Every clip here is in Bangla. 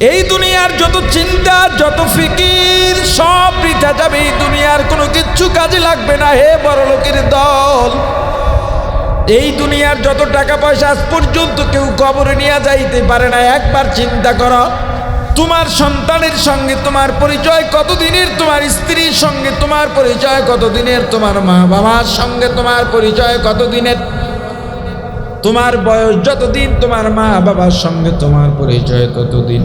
এই দুনিয়ার যত চিন্তা যত ফিকির সব বৃথা যাবে, এই দুনিয়ার কোনো কিচ্ছু কাজে লাগবে না। হে বড়লোকের দল, এই দুনিয়ার যত টাকা পয়সা আজ পর্যন্ত কেউ কবরে নিয়ে যাইতে পারে না। একবার চিন্তা করো, তোমার সন্তানের সঙ্গে তোমার পরিচয় কতদিনের, তোমার স্ত্রীর সঙ্গে তোমার পরিচয় কতদিনের, তোমার মা বাবার সঙ্গে তোমার পরিচয় কতদিনের, তোমার বয়স যতদিন তোমার মা বাবার সঙ্গে তোমার পরিচয় ততদিন,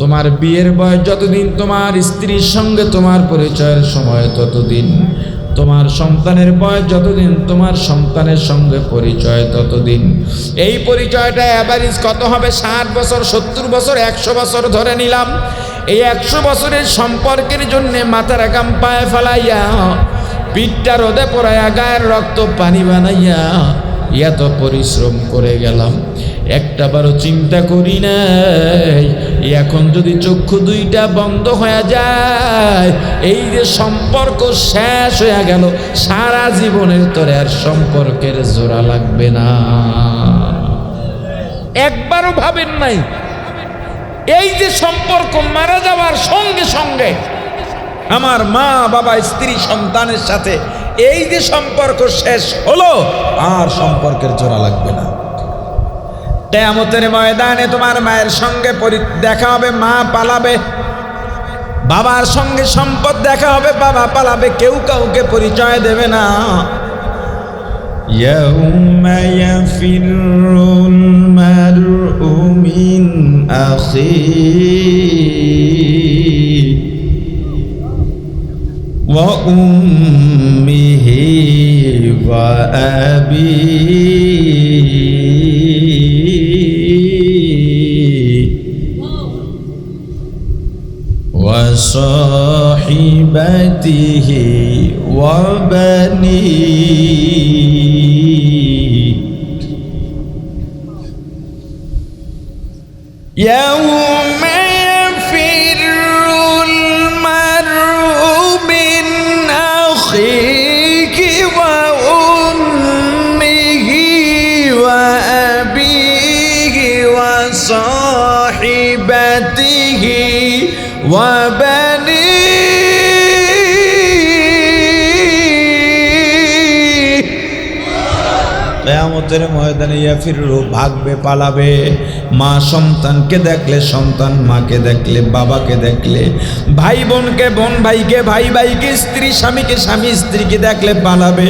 তোমার বিয়ের বয়স যতদিন তোমার স্ত্রীর সঙ্গে তোমার পরিচয়ের সময় ততদিন, তোমার সন্তানের বয়স যতদিন তোমার সন্তানের সঙ্গে পরিচয় ততদিন। এই পরিচয়টা অ্যাভারেজ কত হবে? 60 বছর, 70 বছর, 100 বছর ধরে নিলাম। এই 100 বছরের সম্পর্কের জন্য মাথার ঘাম পায়ে ফেলাইয়া, পিঠটা রোদে পড়াইয়া, গায়ের রক্ত পানি বানাইয়া এত পরিশ্রম করে গেলাম, একটাবারও চিন্তা করি নাই এখন যদি চক্ষু দুইটা বন্ধ হয়ে যায়, এই যে সম্পর্ক শেষ হয়ে গেল, সারা জীবনের তোর আর সম্পর্কের জোড়া লাগবে না। একবারও ভাবেন নাই এই যে সম্পর্ক মারা যাওয়ার সঙ্গে সঙ্গে আমার মা বাবা স্ত্রী সন্তানের সাথে এই যে সম্পর্ক শেষ হলো, আর সম্পর্কের জোড়া লাগবে না। কিয়ামতের ময়দানে তোমার মায়ের সঙ্গে দেখা হবে, মা পালাবে, বাবার সঙ্গে সম্পদ দেখা হবে, বাবা পালাবে, কেউ কাউকে পরিচয় দেবে না। ইয়াউমা ইয়াফিরুল মারউ মিন আখিহি ওয়া উম্মিহি ওয়া আবিহি ওয়া সাহিবাতিহি ওয়া বানিহি। ইয়াউমা কিয়ামতের ময়দানে ইয়াফিরু ভাগবে, পালাবে। মা সন্তানকে দেখলে, সন্তান মাকে দেখলে, বাবাকে দেখলে, ভাই বোনকে, বোন ভাইকে, ভাই ভাইকে, স্ত্রী স্বামীকে, স্বামী স্ত্রীকে দেখলে পালাবে।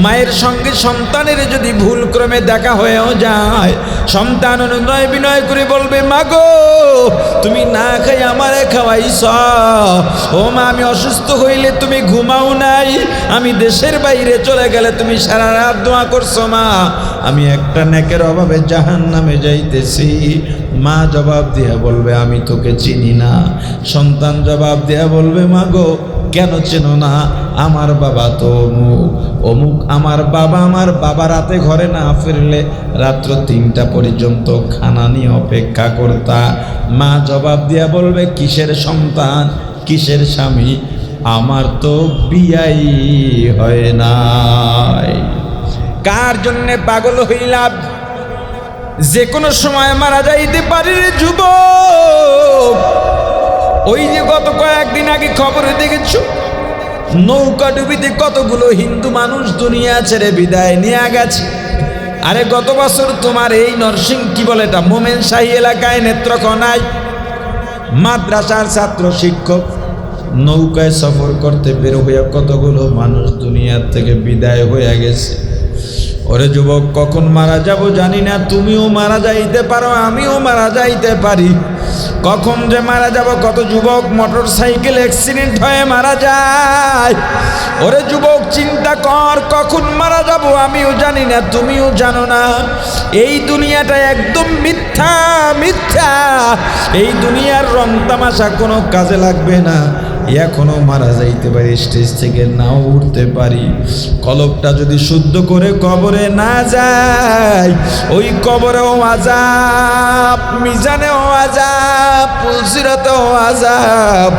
মায়ের সঙ্গে সন্তানের যদি ভুল ক্রমে দেখা হয়েও যায়, সন্তান অনুনয় বিনয় করে বলবে, মা গো তুমি না খাই আমারে খাওয়াইছ, ও মা আমি অসুস্থ হইলে তুমি ঘুমাও নাই, আমি দেশের বাইরে চলে গেলে তুমি সারা রাত দোয়া করছো, মা আমি একটা নেকের অভাবে জাহান্নামে যাইতেছি। মা জবাব দিয়া বলবে, আমি তোকে চিনি না। সন্তান জবাব দিয়া বলবে, মা গো কেন চেনো না? আমার বাবা তো অমুক অমুক, আমার বাবা রাতে ঘরে না ফিরলে রাত্র 3টা পর্যন্ত খানা নিয়ে অপেক্ষা করতা। মা জবাব দিয়া বলবে, কিসের সন্তান, কিসের স্বামী, আমার তো বিয়াই হয় নাই। কার জন্য পাগল হইলাম? যে কোনো সময় মারা যাইতে পারে রে যুবক। ওই যে গত কয়েকদিন আগে খবরে দেখেছো, নৌকা ডুবিতে কতগুলো হিন্দু মানুষ দুনিয়া ছেড়ে বিদায় নিয়ে গেছে। আরে গত বছর তোমার এই নরসিং কি বলে এটা, মোমেন শাহী এলাকায় নেত্রকোনায় মাদ্রাসার ছাত্র শিক্ষক নৌকায় সফর করতে বের হইয়া কতগুলো মানুষ দুনিয়ার থেকে বিদায় হয়ে গেছে। ওরে যুবক, কখন মারা যাব জানি না, তুমিও মারা যাইতে পারো, আমিও মারা যাইতে পারি। কখন যে মারা যাব, কত যুবক মোটর সাইকেল অ্যাক্সিডেন্ট হয়ে মারা যায়। ওরে যুবক চিন্তা কর, কখন মারা যাব আমিও জানি না, তুমিও জানো না। এই দুনিয়াটা একদম মিথ্যা, মিথ্যা। এই দুনিয়ার রং তামাশা কোনো কাজে লাগবে না। এখনো মারা যাইতে পারি, স্টেজ থেকে নাও উঠতে পারি। কলবটা যদি শুদ্ধ করে কবরে না যায়, ওই কবরেও আযাব, মিজানেও আযাব, পুলসিরাতেও আযাব।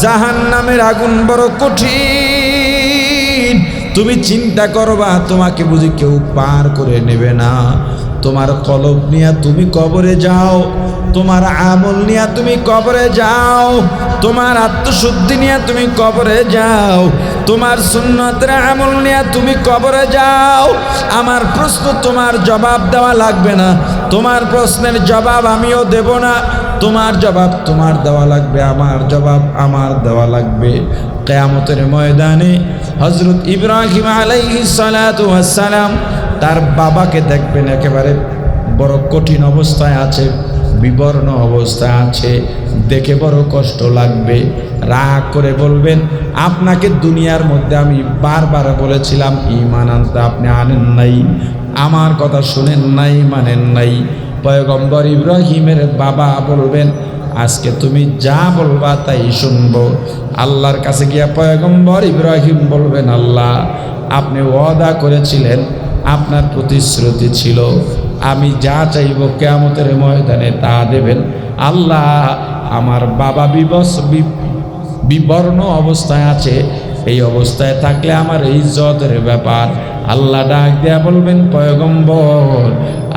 জাহান্নামের আগুন বড় কঠিন। তুমি চিন্তা করবা, তোমাকে বুঝি কেউ পার করে নেবে না। তোমার কলব নিয়ে তুমি কবরে যাও, তোমার আমল নিয়ে তুমি কবরে যাও, তোমার আত্মশুদ্ধি নিয়ে তুমি কবরে যাও, তোমার সুন্নতের আমল নিয়ে তুমি কবরে যাও। আমার প্রশ্ন তোমার জবাব দেওয়া লাগবে না, তোমার প্রশ্নের জবাব আমিও দেব না, তোমার জবাব তোমার দেওয়া লাগবে, আমার জবাব আমার দেওয়া লাগবে। কিয়ামতের ময়দানে হযরত ইব্রাহিম আলাইহিস সালাতু ওয়াস সালাম তার বাবাকে দেখবেন একেবারে বড় কঠিন অবস্থায় আছে, বিবর্ণ অবস্থায় আছে, দেখে বড় কষ্ট লাগবে। রাগ করে বলবেন, আপনাকে দুনিয়ার মধ্যে আমি বারবার বলেছিলাম ঈমান আনতে, আপনি আনেন নাই, আমার কথা শুনেন নাই, মানেন নাই। পয়গম্বর ইব্রাহিমের বাবা বলবেন, আজকে তুমি যা বলবা তাই শুনবো। আল্লাহর কাছে গিয়া পয়গম্বর ইব্রাহিম বলবেন, আল্লাহ আপনি ওয়াদা করেছিলেন, আপনার প্রতিশ্রুতি ছিল আমি যা চাইব কিয়ামতের ময়দানে তা দেবেন। আল্লাহ আমার বাবা বিবর্ণ অবস্থায় আছে, এই অবস্থায় থাকলে আমার ইজ্জতের ব্যাপার। আল্লাহ ডাক দেয়া বলবেন, পয়গম্বর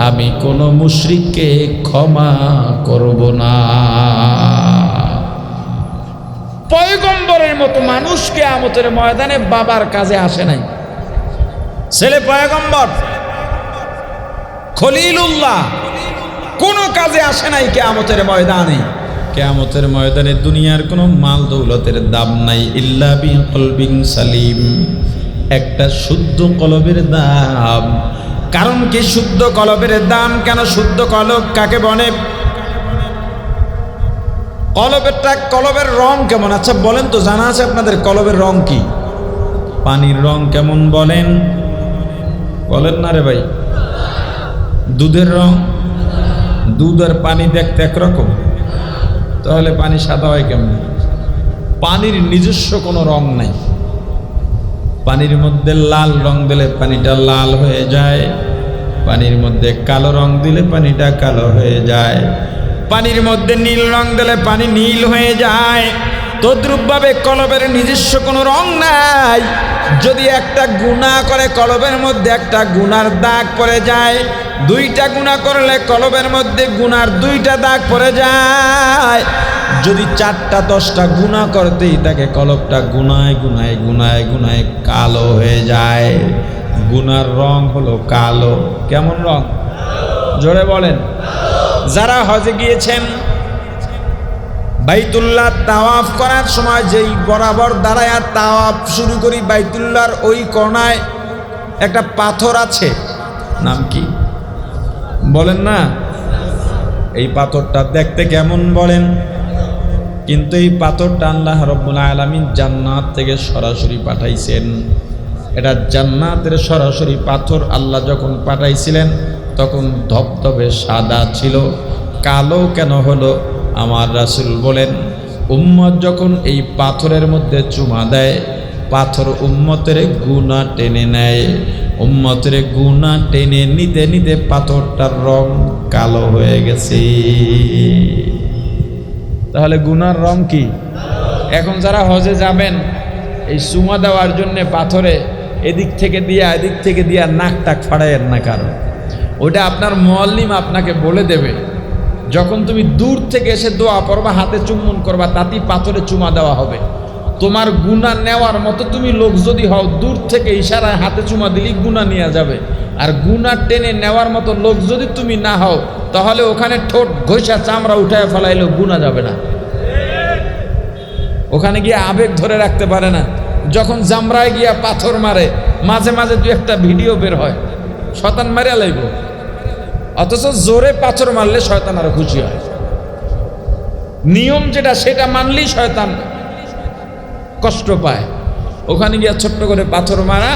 আমি কোনো মুশরিককে ক্ষমা করব না। পয়গম্বরের মতো মানুষ কিয়ামতের ময়দানে বাবার কাজে আসে নাই। ছেলে পয়গম্বর খলিলুল্লাহ কোনো কাজে আসে নাই কিয়ামতের ময়দানে। কিয়ামতের ময়দানে দুনিয়ার কোনো মাল দৌলতের দাম নাই, ইল্লা বিকলবিন সালিম, একটা শুদ্ধ কলবের দাম। কারণ কি শুদ্ধ কলবের দাম কেন? শুদ্ধ কলব কাকে বলে? কলবের রং কেমন? আচ্ছা বলেন তো, জানা আছে আপনাদের কলবের রং কি? পানির রং কেমন বলেন? বলেন না রে ভাই। দুধের রং? দুধ আর পানি দেখতে একরকম, তাহলে পানি সাদা হয় কেমন? পানির নিজস্ব কোনো রং নাই। পানির মধ্যে লাল রং দিলে পানিটা লাল হয়ে যায়, পানির মধ্যে কালো রং দিলে পানিটা কালো হয়ে যায়, পানির মধ্যে নীল রং দিলে পানি নীল হয়ে যায়। তদ্রূপভাবে কলবের নিজস্ব কোনো রং নাই। যদি একটা গুনাহ করে কলবের মধ্যে একটা গুনার দাগ পড়ে যায়, দুইটা গুনাহ করলে কলবের মধ্যে গুনার দুইটা দাগ পড়ে যায়। যদি 4টা 10টা গুনাহ করতেই তাকে কলবটা গুনায় গুনায় গুনায় গুনায় কালো হয়ে যায়। গুনার রং হলো কালো। কেমন রং? জোরে বলেন। যারা হজে গিয়েছেন, বাইতুল্লাহ তাওয়াফ করার সময় যেই বরাবর দাঁড়ায় তাওয়াফ শুরু করি, বাইতুল্লাহর ওই কোণায় একটা পাথর আছে, নাম কি বলেন না? এই পাথরটা দেখতে কেমন বলেন? কিন্তু এই পাথরটা আল্লাহ রাব্বুল আলামিন জান্নাত থেকে সরাসরি পাঠাইছেন। এটা জান্নাতের সরাসরি পাথর। আল্লাহ যখন পাঠাইছিলেন তখন ধবধবে সাদা ছিল, কালো কেন হলো? আমার রাসূল বলেন, উম্মত যখন এই পাথরের মধ্যে চুমা দেয়, পাথর উম্মতের গুনাহ টেনে নেয়, উম্মতের গুনাহ টেনে নিতে নিতে পাথরটার রং কালো হয়ে গেছে। তাহলে গুনার রং কি? এখন যারা হজে যাবেন, এই চুমা দেওয়ার জন্য পাথরে এদিক থেকে দিয়া নাক টাক ফাড়াইয়ের না, কারণ ওটা আপনার মুআল্লিম আপনাকে বলে দেবে। যখন তুমি দূর থেকে এসে দোয়া পড়বা, হাতে চুম্বন করবা, তাতেই পাথরে চুমা দেওয়া হবে। তোমার গুনাহ নেওয়ার মতো তুমি লোক যদি হও, দূর থেকে ইশারায় হাতে চুমা দিলেই গুনাহ নিয়ে যাবে। আর গুনাহ টেনে নেওয়ার মতো লোক যদি তুমি না হও, তাহলে ওখানে ঠোঁট ঘষা চামড়া উঠায় ফেলাইলেও গুনাহ যাবে না। ওখানে গিয়ে আবেগ ধরে রাখতে পারে না। যখন জামরায় গিয়া পাথর মারে, মাঝে মাঝে 2-1টা ভিডিও বের হয়, শয়তান মারে লাইব, অথচ জোরে পাথর মারলে শয়তান আরো খুশি হয়। নিয়ম যেটা সেটা মানলেই শয়তান কষ্ট পায়। ওখানে গিয়া ছোট্ট করে পাথর মারা,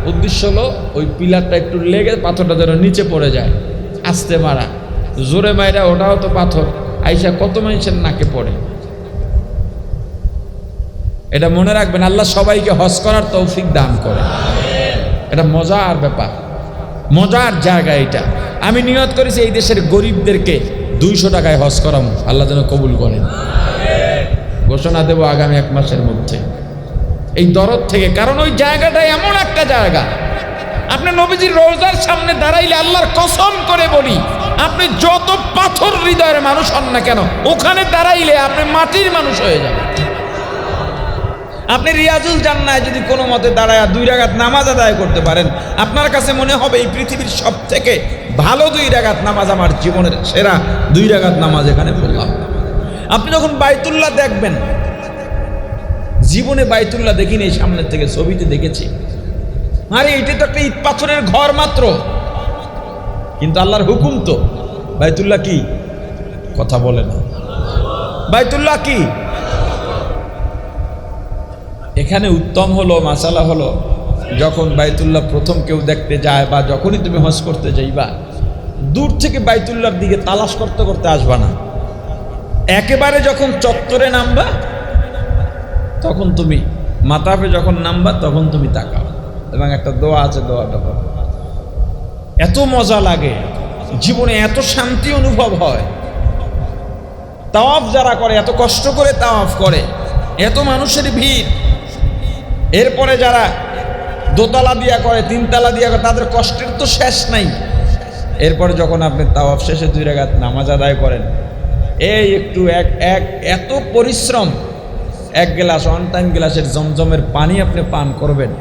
উদ্দেশ্য হলো ওই পিলারটা একটু লেগে পাথরটা যেন নিচে পড়ে যায়, আস্তে মারা। জোরে মাইরা ওটাও তো পাথর, আইসা কত মানুষের নাকে পড়ে। এটা মনে রাখবেন, আল্লাহ সবাইকে হজ করার তৌফিক দান করে। এটা মজার ব্যাপার, মজার জায়গা এটা। আমি নিয়ত করেছি এই দেশের গরিবদেরকে 200 টাকায় হজ করাবো, আল্লাহ যেন কবুল করেন। ঘোষণা দেব আগামী 1 মাসের মধ্যে, এই দরদ থেকে। কারণ ওই জায়গাটা এমন একটা জায়গা, আপনি নবীজির রওজার সামনে দাঁড়াইলে আল্লাহর কসম করে বলি, আপনি যত পাথর হৃদয়ের মানুষ হন না কেন, ওখানে দাঁড়াইলে আপনি মাটির মানুষ হয়ে যাবেন। আপনি রিয়াজুল জান্নায় যদি কোনো মতে দাঁড়ায় 2 রাকাত নামাজ আদায় করতে পারেন, আপনার কাছে মনে হবে এই পৃথিবীর সব থেকে ভালো 2 রাকাত নামাজ, আমার জীবনের সেরা 2 রাকাত নামাজ এখানে পড়লাম। আপনি যখন বাইতুল্লাহ দেখবেন, জীবনে বাইতুল্লাহ দেখিনি, এই সামনের থেকে ছবিতে দেখেছি, আরে এটা তো একটা ইট পাথরের ঘর মাত্র, কিন্তু আল্লাহর হুকুম তো বাইতুল্লাহ কি, কথা বলে না, বাইতুল্লাহ কি। এখানে উত্তম হলো, মাসালা হলো, যখন বাইতুল্লাহ প্রথম কেউ দেখতে যায় বা যখনই তুমি হজ করতে যাইবা, দূর থেকে বাইতুল্লাহর দিকে তালাশ করতে করতে আসবা না, একেবারে যখন চত্বরে নামবা, তখন তুমি মাতাফে যখন নামবা, তখন তুমি তাকাও এবং একটা দোয়া আছে, দোয়াটা পড়ো। এত মজা লাগে, জীবনে এত শান্তি অনুভব হয়। তাওয়াফ যারা করে, এত কষ্ট করে তাওয়াফ করে, এত মানুষের ভিড়, এরপরে যারা দোতলা দিয়া করে, 3 তালা দিয়া করে, তাদের কষ্টের তো শেষ নাই। এরপরে যখন আপনি তাওয়াফ শেষে 2 রাকাত নামাজ আদায় করেন, এই একটু এত পরিশ্রম, 1 গ্লাস 1 টাইম গ্লাসের জমজমের পানি আপনি পান করবেন,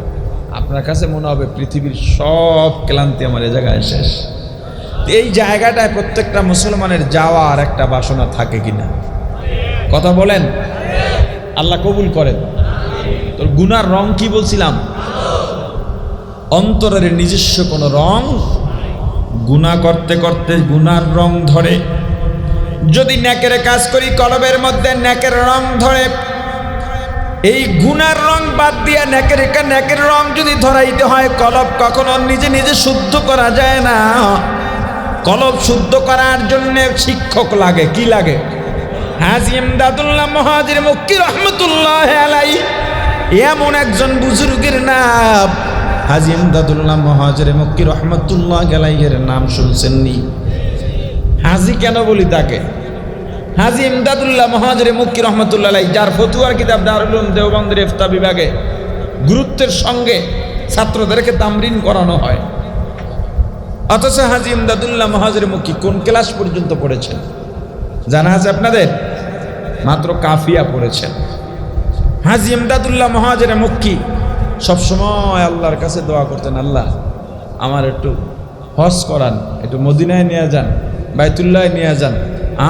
আপনার কাছে মনে হবে পৃথিবীর সব ক্লান্তি আমার এই জায়গায় শেষ। এই জায়গাটায় প্রত্যেকটা মুসলমানের যাওয়ার একটা বাসনা থাকে কিনা, কথা বলেন, আল্লাহ কবুল করেন। তোর গুনার রং কি বলছিলাম, অন্তরের নিজস্ব কোনো রং, গুনাহ করতে করতে গুনার রং ধরে। যদি নেকের কাজ করি, কলবের মধ্যে নেকের রং ধরে। এই গুনার রং বাদ দিয়া নেকের রং যদি ধরাইতে হয়, কলব কখনো নিজে নিজে শুদ্ধ করা যায় না। কলব শুদ্ধ করার জন্য শিক্ষক লাগে, কি লাগে? হাজী ইমদাদুল্লাহ মুহাজির মক্কি রহমতুল্লাহ আলাইহি এমন একজন বুজুর্গের নাম, হাজী ইমদাদুল্লাহ মুহাজির মক্কি রহমতুল্লাহ আলাইহির নাম শুনছেননি? হাজী কেন বলি তাকে? হাজী ইমদাদুল্লাহ মুহাজির মক্কি রহমতুল্লাহ আলাইহি, যার ফতুয়ার কিতাব দারুল উলুম দেওবন্দের ইফতা বিভাগে গুরুত্বের সঙ্গে ছাত্রদেরকে তামরিন করানো হয়। অথচ হাজী ইমদাদুল্লাহ মুহাজির মক্কি কোন ক্লাস পর্যন্ত পড়েছেন জানা আছে আপনাদের? মাত্র কাফিয়া পড়েছেন। হাজী ইমদাদুল্লাহ মুহাজির মক্কি সবসময় আল্লাহর কাছে দোয়া করতেন, আল্লাহ আমার একটু হজ করান, একটু মদিনায় নিয়ে যান, বাইতুল্লাহ নিয়ে যান।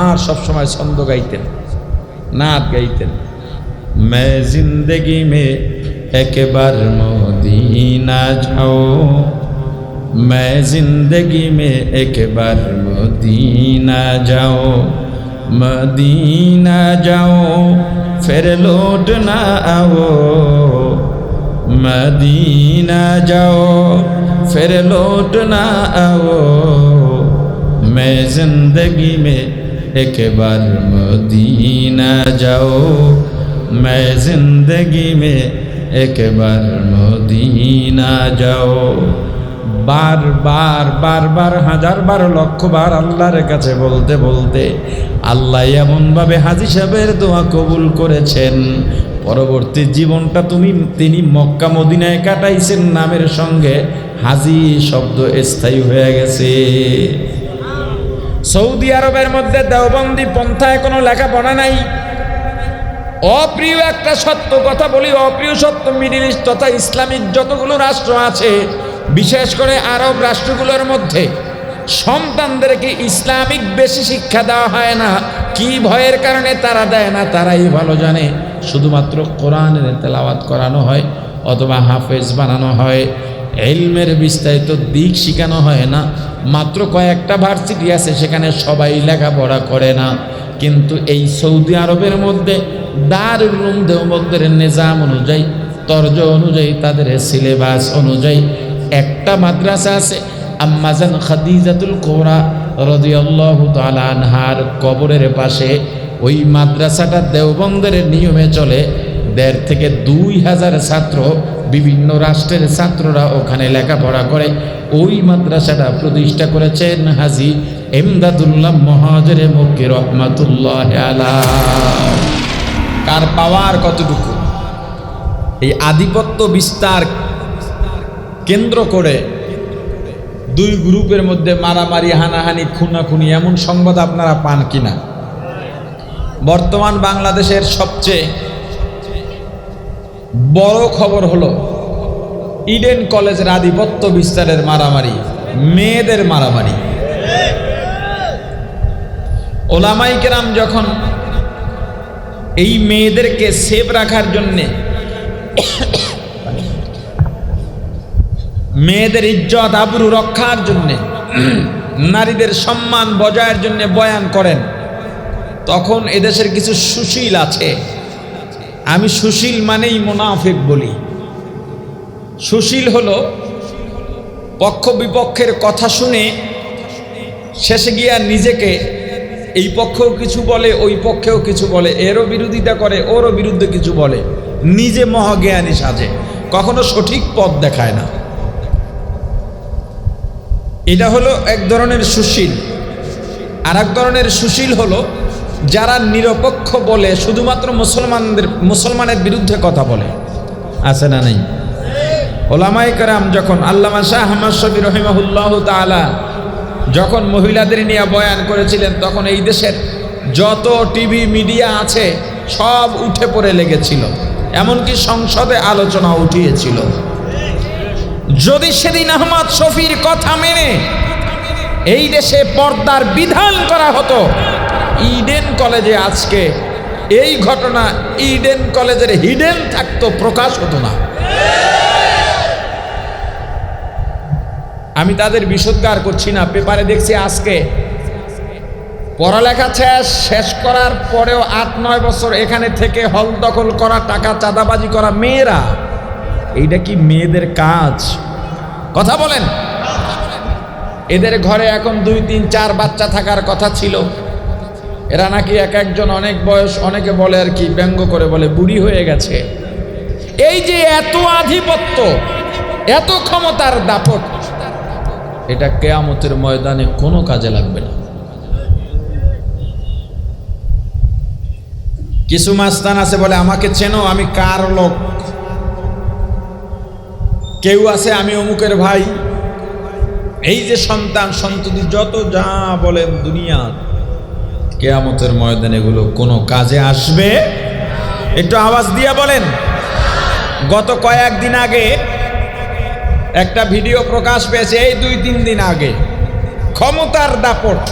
আর সবসময় ছন্দ গাইতেন, নাত গাইতেন, मैं जिंदगी में एक बार मदीना जाओ, मैं जिंदगी में एक बार मदीना जाओ, मदीना जाओ फिर लौट ना आओ, मदीना जाओ फिर लौट ना आओ, मैं जिंदगी में एक बार मदीना जाओ, मैं जिंदगी में एक बार मदीना जाओ। बार बार बार बार হাজার বার লক্ষ বার আল্লাহর কাছে বলতে বলতে আল্লাহ এমনভাবে হাজী সাহেবের দোয়া কবুল করেছেন, পরবর্তী জীবনটা তিনি মক্কা মদিনায় কাটাইছেন, নামের সঙ্গে হাজী শব্দ স্থায়ী হয়ে গেছে। সৌদি আরবের মধ্যে দেওবন্দি পন্থায় কোনো লেখাপড়া নাই। অপ্রিয় একটা সত্য কথা বলি, অপ্রিয় সত্য, মিডল ইস্ট তথা ইসলামিক যতগুলো রাষ্ট্র আছে, বিশেষ করে আরব রাষ্ট্রগুলোর মধ্যে সন্তানদেরকে ইসলামিক বেশি শিক্ষা দেওয়া হয় না। কি ভয়ের কারণে তারা দেয় না তারাই ভালো জানে। শুধুমাত্র কোরআনের তেলাওয়াত করানো হয় অথবা হাফেজ বানানো হয়, ইলমের বিস্তারিত দিক শেখানো হয় না। মাত্র কয়েকটা ভার্সিটি আছে, সেখানে সবাই লেখাপড়া করে না। কিন্তু এই সৌদি আরবের মধ্যে দারুল উলুম দেওবন্দের নিজাম অনুযায়ী, তর্জ অনুযায়ী, তাদের সিলেবাস অনুযায়ী একটা মাদ্রাসা আছে, আম্মাজান খাদিজাতুল কুবরা রাদিয়াল্লাহু তাআলা আনহার কবরের পাশে। ওই মাদ্রাসাটা দেওবন্দের নিয়মে চলে। 1,500 থেকে 2,000 ছাত্র, বিভিন্ন রাষ্ট্রের ছাত্ররা ওখানে লেখাপড়া করে। ওই মাদ্রাসাটা প্রতিষ্ঠা করেছেন হাজী ইমদাদুল্লাহ মুহাজির মক্কি রহমাতুল্লাহ আলাইহি। কার পাওয়ার কতটুকু! এই আধিপত্য বিস্তার কেন্দ্র করে দুই গ্রুপের মধ্যে মারামারি, হানাহানি, খুনাখুনি, এমন সংবাদ আপনারা পান কিনা? বর্তমান বাংলাদেশের সবচেয়ে বড় খবর হলো ইডেন কলেজের আধিপত্য বিস্তারের মারামারি, মেয়েদের মারামারি। ওলামায়ে কেরাম যখন এই মেয়েদেরকে সেফ রাখার জন্যে, মেয়েদের ইজ্জত আবরু রক্ষার জন্যে, নারীদের সম্মান বজায়ের জন্য বয়ান করেন, তখন এদেশের কিছু সুশীল আছে, আমি সুশীল মানেই মুনাফিক বলি। সুশীল হলো পক্ষ বিপক্ষের কথা শুনে শেষে গিয়া নিজেকে এই পক্ষেও কিছু বলে, ওই পক্ষেও কিছু বলে, এরও বিরোধিতা করে, ওরও বিরুদ্ধে কিছু বলে, নিজে মহাজ্ঞানী সাজে, কখনো সঠিক পথ দেখায় না। এটা হলো এক ধরনের সুশীল। আর এক ধরনের সুশীল হলো যারা নিরপেক্ষ বলে, শুধুমাত্র মুসলমানের বিরুদ্ধে কথা বলে, আছে না নেই? ওলামায়ে কেরাম যখন আল্লামা শাহ আহমদ শফী রহিমাহুল্লাহ তাআলা যখন মহিলাদের নিয়ে বয়ান করেছিলেন, তখন এই দেশের যত টিভি মিডিয়া আছে সব উঠে পড়ে লেগেছিল, এমনকি সংসদে আলোচনা উঠিয়েছিল। যদি সেদিন আহমদ শফীর কথা মেনে এই দেশে পর্দার বিধান করা হতো, ইডেন কলেজে আজকে এই ঘটনা ইডেন কলেজের হিডেন থাকতো, প্রকাশ হতো না। আমি তাদের বিষোদ্গার করছি না, পেপারে দেখছি আজকে পড়ালেখা শেষ করার পরেও 8-9 বছর এখানে থেকে হল দখল করা, টাকা চাঁদাবাজি করা মেয়েরা, এইটা কি মেয়েদের কাজ? কথা বলেন। এদের ঘরে এখন 2-3-4 বাচ্চা থাকার কথা ছিল, এরা নাকি এক একজন অনেক বয়স, অনেকে বলে আর কি ব্যঙ্গ করে বলে বুড়ি হয়ে গেছে। এই যে এত আধিপত্য, এত ক্ষমতার দাপট, এটা কিয়ামতের ময়দানে কোনো কাজে লাগবে না। কিছু মাস্তান আছে বলে আমাকে চেনো, আমি কার লোক। কেউ আছে আমি অমুকের ভাই। এই যে সন্তান সন্ততি যত যা বলেন দুনিয়া, কিয়ামতের ময়দানে এগুলো কোনো কাজে আসবে? একটু আওয়াজ দিয়ে বলেন। গত কয়েকদিন আগে একটা ভিডিও প্রকাশ পেয়েছে, এই 2-3 দিন আগে, ক্ষমতার দাপট।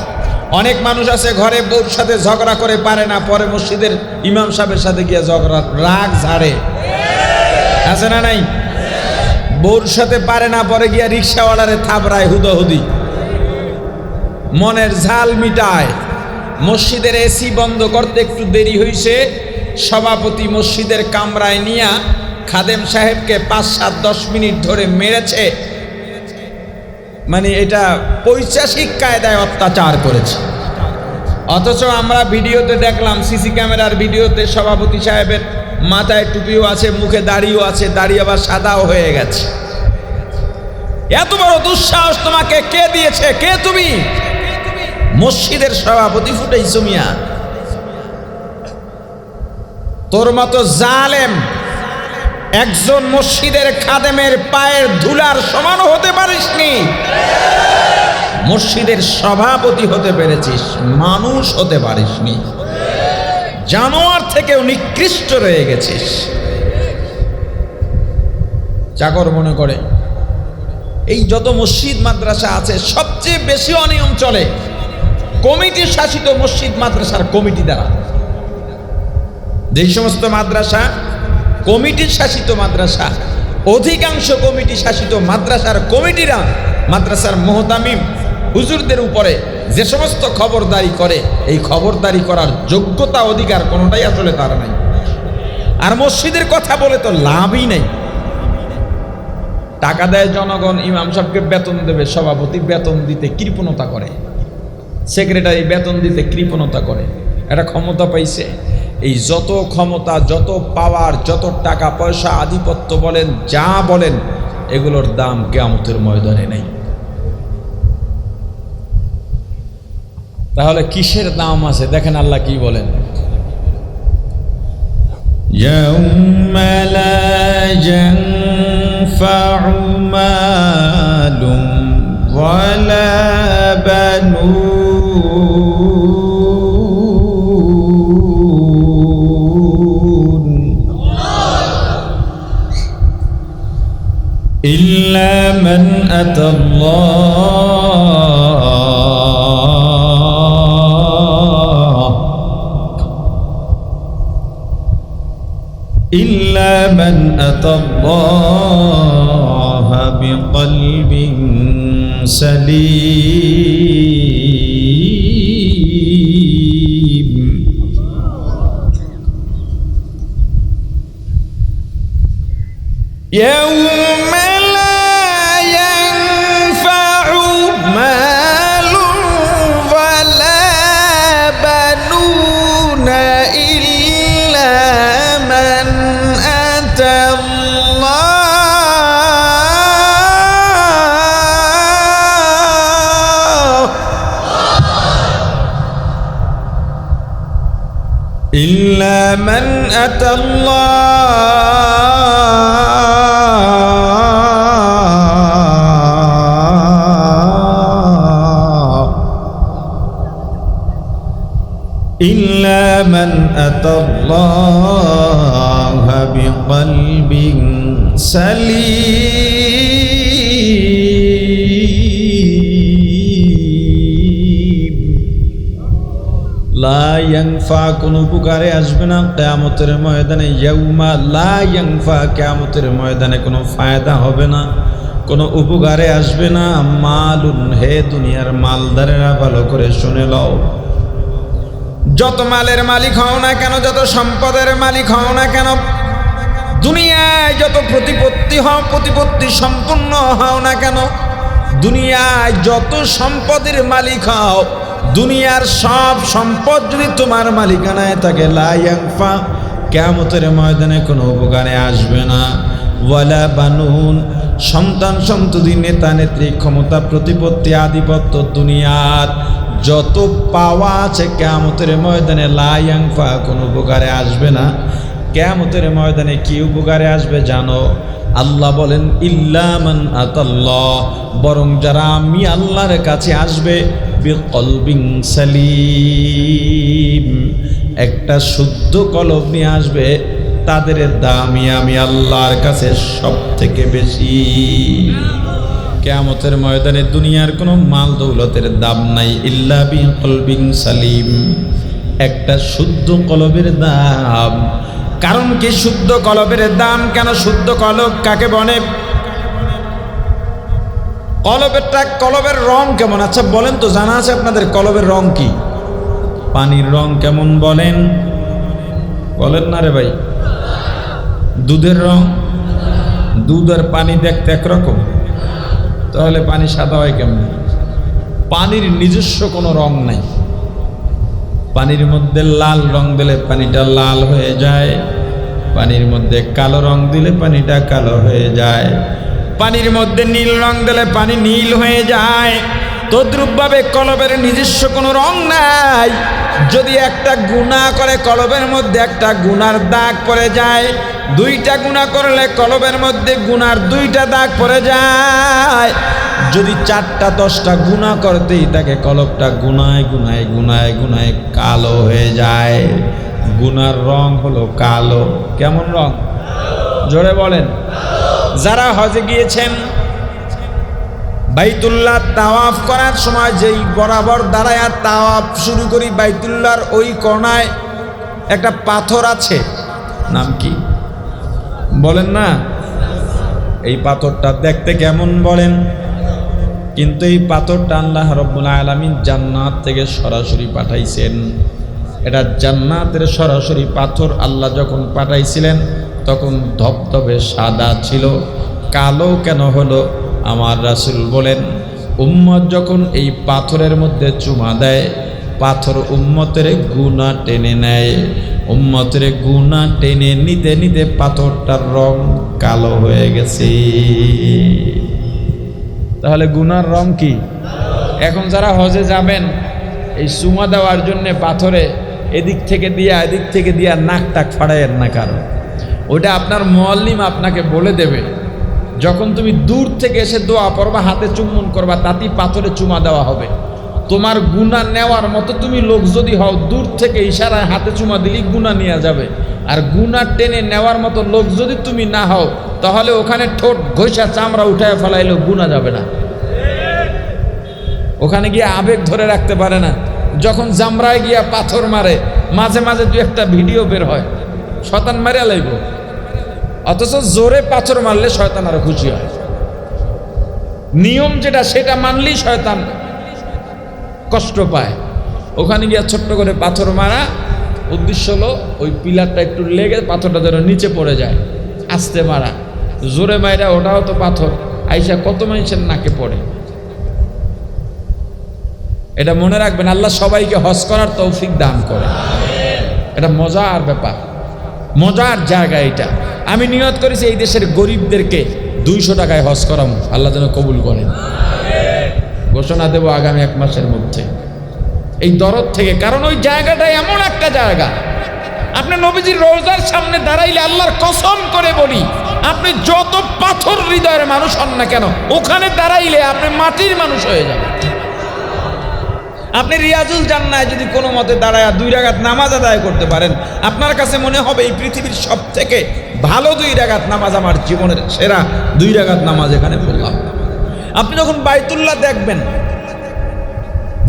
অনেক মানুষ আছে ঘরে বউর সাথে ঝগড়া করে পারে না, পরে মসজিদের ইমাম সাহেবের সাথে গিয়ে ঝগড়া রাগ ঝাড়ে, আছে না নাই? বউর সাথে পারে না, পরে গিয়া রিক্সাওয়ালারে থাবড়ায় হুদহুদি, মনের ঝাল মিটায়। মসজিদের এসি বন্ধ করতে একটু দেরি হয়েছে, সভাপতি মসজিদের কামরায় নিয়া খাদেম সাহেবকে 5-7-10 মিনিট ধরে মেরেছে, মানে এটা পৈশাচিক কায়দায় অত্যাচার করেছে। অথচ আমরা ভিডিওতে দেখলাম, সিসি ক্যামেরার ভিডিওতে সভাপতি সাহেবের মাথায় টুপিও আছে, মুখে দাড়িও আছে, দাড়ি আবার সাদাও হয়ে গেছে। এত বড় দুঃসাহস তোমাকে কে দিয়েছে? কে তুমি? মসজিদের সভাপতি ফুটাইছো মিয়া। তোর মতো জালেম একজন মসজিদের খাদেমের পায়ের ধুলার সমান হতে পারিসনি। মসজিদের সভাপতি হতে পেরেছিস, মানুষ হতে পারিসনি। জানোয়ার থেকেও নিকৃষ্ট রয়ে গেছিস। চাকর মনে করে এই যত মসজিদ মাদ্রাসা আছে সবচেয়ে বেশি অনিয়ম চলে কমিটি শাসিত মসজিদ মাদ্রাসার কমিটি দ্বারা। যেই সমস্ত মাদ্রাসা কমিটি শাসিত মাদ্রাসা, অধিকাংশ কমিটি শাসিত মাদ্রাসার কমিটিরা মাদ্রাসার মুহতামিম হুজুরদের উপরে যে সমস্ত খবরদারি করে, এই খবরদারি করার যোগ্যতা অধিকার কোনোটাই আসলে তার নাই। আর মসজিদের কথা বলে তো লাভই নেই। টাকা দেয় জনগণ, ইমাম সাহেবকে বেতন দেবে, সভাপতি বেতন দিতে কৃপণতা করে, সেক্রেটারি বেতন দিতে কৃপণতা করে। এটা ক্ষমতা পাইছে। এই যত ক্ষমতা, যত পাওয়ার, যত টাকা পয়সা, আধিপত্য বলেন, যা বলেন, এগুলোর দাম কিয়ামতের ময়দানে নেই। তাহলে কিসের দাম আছে? দেখেন আল্লাহ কি বলেন, ইয়াউমা লা ইয়ানফাউ মালুন ولا بنون إلا من أتى الله بقلب سليم يوم لا ينفع مال ولا بنون إلا من أتى إلا من أتى الله بقلب سليم لا ينفع কোনো উপকারে আসবে না কিয়ামতের ময়দানে ইয়াউমা লা ইয়ানফা কিয়ামতের ময়দানে কোনো ফায়দা হবে না কোনো উপকারে আসবে না মালুন হে দুনিয়ার মালদারেরা ভালো করে শুনে লও যত মালের মালিক হও না কেন যত সম্পদের মালিক হও না কেন দুনিয়ায় যত প্রতিপত্তি সম্পূর্ণ হও না কেন দুনিয়ায় যত সম্পদের মালিক হও দুনিয়ার সব সম্পদ যদি তোমার মালিকানায় থাকে লা ইয়ানফা কিয়ামতের ময়দানে কোনো উপকারে আসবে না ওয়ালা বানুন সন্তান সন্ততি নেতা নেত্রী ক্ষমতা প্রতিপত্তি আধিপত্য দুনিয়ার যত পাওয়া আছে কিয়ামতের ময়দানে লা ইয়ানফা কোনো উপকারে আসবে না কিয়ামতের ময়দানে কি উপকারে আসবে জানো আল্লাহ বলেন ইল্লা মান আতাল্লাহ বরং যারা আমি আল্লাহর কাছে আসবে বিকলবিন সালিম একটা শুদ্ধ কলব নিয়ে আসবে তাদের দামই আমি আল্লাহর কাছে সবথেকে বেশি কিয়ামতের ময়দানে দুনিয়ার কোনো মাল দৌলতের দাম নাই ইল্লা বিকলবিন সালিম একটা শুদ্ধ কলবের দাম কারণ কি শুদ্ধ কলবের দাম কেন শুদ্ধ কলব কাকে বলে কলবের রং কেমন আচ্ছা বলেন তো জানা আছে আপনাদের কলবের রং কি পানির রং কেমন বলেন না রে ভাই দুধের রং দুধ আর পানি দেখতে একরকম তাহলে পানি সাদা হয় কেমন পানির নিজস্ব কোনো রং নাই পানির মধ্যে লাল রং দিলে পানিটা লাল হয়ে যায় পানির মধ্যে কালো রং দিলে পানিটা কালো হয়ে যায় পানির মধ্যে নীল রং দিলে পানি নীল হয়ে যায় তদ্রূপভাবে কলবের নিজস্ব কোনো রং নাই যদি একটা গুনাহ করে কলবের মধ্যে একটা গুনার দাগ পড়ে যায় দুইটা গুনাহ করলে কলবের মধ্যে গুনার দুইটা দাগ পড়ে যায় যদি 4টা 10টা গুনাহ করতেই তাকে কলবটা গুনায় কালো হয়ে যায় গুনার রং হলো কালো কেমন রং জোরে বলেন যারা হজে গিয়েছেন বাইতুল্লাহ তাওয়াফ করার সময় যেই বরাবর দাঁড়ায় তাওয়াফ শুরু করি বাইতুল্লাহর ওই কোণায় একটা পাথর আছে নাম কি বলেন না এই পাথরটা দেখতে কেমন বলেন কিন্তু এই পাথরটা আল্লাহ রাব্বুল আলামিন জান্নাত থেকে সরাসরি পাঠাইছেন এটা জান্নাতের সরাসরি পাথর আল্লাহ যখন পাঠাইছিলেন তখন ধবধবে সাদা ছিল কালো কেন হলো আমার রাসূল বলেন উম্মত যখন এই পাথরের মধ্যে চুমা দেয় পাথর উম্মতের গুনাহ টেনে নেয় উম্মতের গুনাহ টেনে নিতে নিতে পাথরটার রং কালো হয়ে গেছে তাহলে গুনার রং কি এখন যারা হজে যাবেন এই চুমা দেওয়ার জন্য পাথরে এদিক থেকে দিয়া নাক টাক ফাড়াইয়েন না কারণ ওটা আপনার মুআল্লিম আপনাকে বলে দেবে যখন তুমি দূর থেকে এসে দোয়া পড়বা, হাতে চুম্বন করবা, তাতেই পাথরে চুমা দেওয়া হবে। তোমার গুনাহ নেওয়ার মতো তুমি লোক যদি হও, দূর থেকে ইশারায় হাতে চুমা দিলেই গুনাহ নিয়ে যাবে। আর গুনাহ টেনে নেওয়ার মতো লোক যদি তুমি না হও, তাহলে ওখানে ঠোঁট ঘষা চামড়া উঠায় ফেলাইলেও গুনাহ যাবে না। ওখানে গিয়ে আবেগ ধরে রাখতে পারে না। যখন জামরায় গিয়া পাথর মারে, মাঝে মাঝে দু একটা ভিডিও বের হয়, শয়তান মারিয়া লাইব, অথচ জোরে পাথর মারলে শয়তান আরো খুশি হয়। নিয়ম যেটা সেটা মানলেই শয়তান কষ্ট পায়। ওখানে গিয়া ছোট্ট করে পাথর মারা, উদ্দেশ্য হলো ওই পিলারটা একটু লেগে পাথরটা যেন নিচে পড়ে যায়। আস্তে মারা, জোরে মাইরা ওটাও তো পাথর, আইসা কত মানুষের নাকে পড়ে। এটা মনে রাখবেন, আল্লাহ সবাইকে হজ করার তৌফিক দান করে। এটা মজার ব্যাপার, মজার জায়গা এটা। আমি নিয়ত করেছি এই দেশের গরিবদেরকে 200 টাকায় হজ করাম, আল্লাহ যেন কবুল করেন। ঘোষণা দেব আগামী 1 মাসের মধ্যে, এই দরদ থেকে। কারণ ওই জায়গাটা এমন একটা জায়গা, আপনি নবীজির রওজার সামনে দাঁড়াইলে আল্লাহর কসম করে বলি, আপনি যত পাথর হৃদয়ের মানুষ হন না কেন, ওখানে দাঁড়াইলে আপনি মাটির মানুষ হয়ে যাবেন। আপনি রিয়াজুল জান্নায় যদি কোনো মতে দাঁড়ায় 2 রাকাত নামাজ আদায় করতে পারেন, আপনার কাছে মনে হবে এই পৃথিবীর সব থেকে ভালো 2 রাকাত নামাজ, আমার জীবনের সেরা 2 রাকাত নামাজ এখানে পড়লাম। আপনি যখন বাইতুল্লাহ দেখবেন,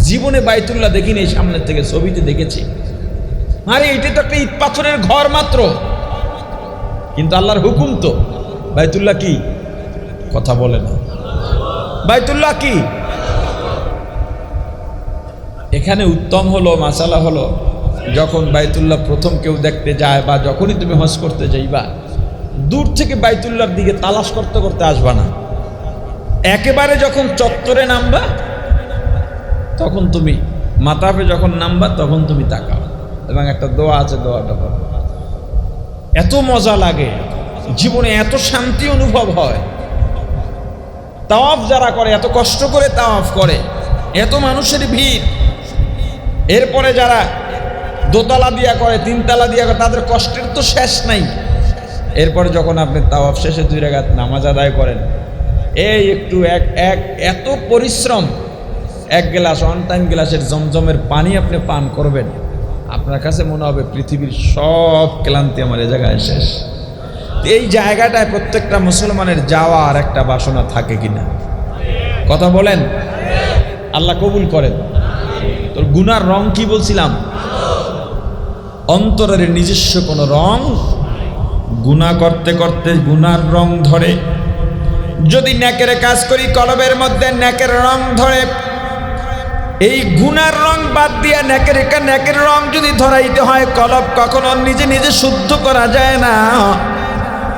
জীবনে বাইতুল্লাহ দেখিনি, এই সামনের থেকে ছবিতে দেখেছি, আরে এটা তো একটা ইট পাথরের ঘর মাত্র, কিন্তু আল্লাহর হুকুম তো। বাইতুল্লাহ কি? কথা বলে না। বাইতুল্লাহ কি? এখানে উত্তম হলো, মাসালা হলো, যখন বাইতুল্লাহ প্রথম কেউ দেখতে যায়, বা যখনই তুমি হজ করতে যাইবা, দূর থেকে বাইতুল্লাহর দিকে তালাশ করতে করতে আসবা না। একেবারে যখন চত্বরে নামবা, তখন তুমি মাতাফে যখন নামবা, তখন তুমি তাকাও, এবং একটা দোয়া আছে, দোয়াটা করো। এত মজা লাগে, জীবনে এত শান্তি অনুভব হয়। তাওয়াফ যারা করে, এত কষ্ট করে তাওয়াফ করে, এত মানুষের ভিড়, এরপরে যারা দোতলা দিয়া করে, 3 তালা দিয়া করে, তাদের কষ্টের তো শেষ নাই। এরপরে যখন আপনি তাওয়াফ শেষে 2 রাকাত নামাজ আদায় করেন, এই একটু এত পরিশ্রম, 1 গ্লাস 1 টাইম গ্লাসের জমজমের পানি আপনি পান করবেন, আপনার কাছে মনে হবে পৃথিবীর সব ক্লান্তি আমার এই জায়গায় শেষ। এই জায়গাটায় প্রত্যেকটা মুসলমানের যাওয়ার একটা বাসনা থাকে কিনা? কথা বলেন, আল্লাহ কবুল করেন। তোর গুনার রং কি বলছিলাম? অন্তরের নিজস্ব কোনো রং, গুনাহ করতে করতে গুনার রং ধরে। যদি নেকের কাজ করি, কলবের মধ্যে নেকের রং ধরে। এই গুনার রং বাদ দিয়া নেকের রং যদি ধরাইতে হয়, কলব কখনো নিজে নিজে শুদ্ধ করা যায় না।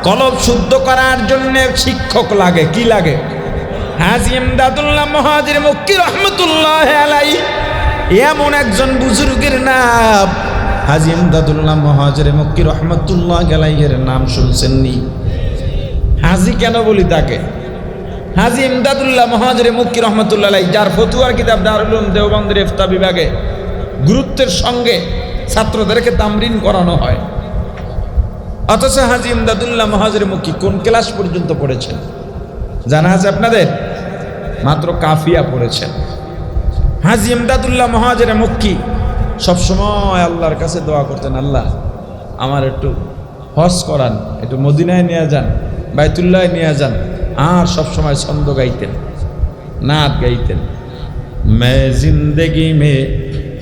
কলব শুদ্ধ করার জন্য শিক্ষক লাগে। কি লাগে? হাজী ইমদাদুল্লাহ মুহাজির মক্কি রহমতুল্লাহ আলাইহি, এমন একজন বুজুর্গের নাম হাজী ইমদাদুল্লাহ মুহাজির মক্কি রহমতুল্লাহ আলাইহির নাম শুনছেননি? হাজী কেন বলি তাকে? হাজী ইমদাদুল্লাহ মুহাজির মক্কি রহমতুল্লাহ আলাইহি, যার ফতুয়ার কিতাব দারুল উলুম দেওবন্দের ইফতা বিভাগে গুরুত্বের সঙ্গে ছাত্রদেরকে তামরিন করানো হয়। অথচ হাজী ইমদাদুল্লাহ মুহাজির মক্কি কোন ক্লাস পর্যন্ত পড়েছেন জানা আছে আপনাদের? মাত্র কাফিয়া পড়েছেন। হাজী ইমদাদুল্লাহ মুহাজির মক্কি সবসময় আল্লাহর কাছে দোয়া করতেন, আল্লাহ আমার একটু হজ করান, একটু মদিনায় নিয়ে যান, বাইতুল্লাহ নিয়ে যান। আর সবসময় ছন্দ গাইতেন, নাত গাইতেন। মে জিন্দগি মে